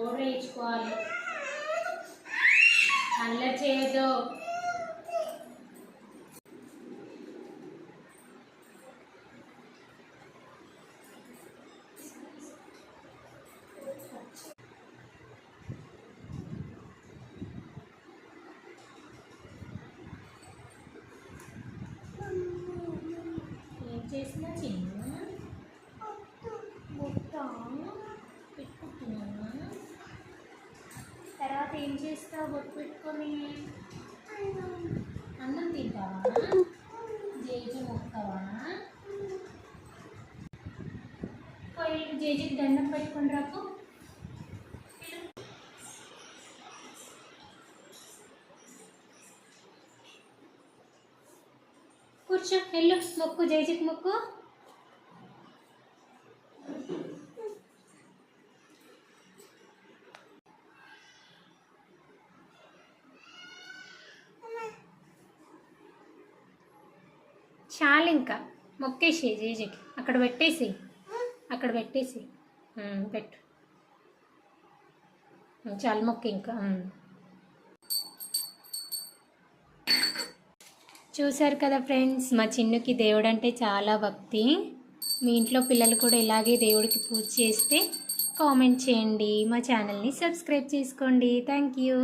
Powder వేయించుకోవాలి. అల్లరి చేయదు. ఏం చేసినా చిన్న బొట్ట పెట్టుకుంటున్నా. తర్వాత ఏం చేస్తావు? బొట్టు పెట్టుకొని అన్నం తింటావా? జేజు మొక్కవా? పోయి జేజుకి దండం పెట్టుకొని రాకు. కూర్చో, వెళ్ళు, మొక్కు, జేజుకి మొక్కు. చాలు, ఇంకా మొక్కేసి జేజుకి అక్కడ పెట్టేసి, అక్కడ పెట్టేసి పెట్టు. చాలు, మొక్కు ఇంకా. చూశారు కదా ఫ్రెండ్స్, మా చిన్నుకి దేవుడు అంటే చాలా భక్తి. మీ ఇంట్లో పిల్లలు కూడా ఇలాగే దేవుడికి పూజ చేస్తే కామెంట్ చేయండి. మా ఛానల్ని సబ్స్క్రైబ్ చేసుకోండి. Thank you.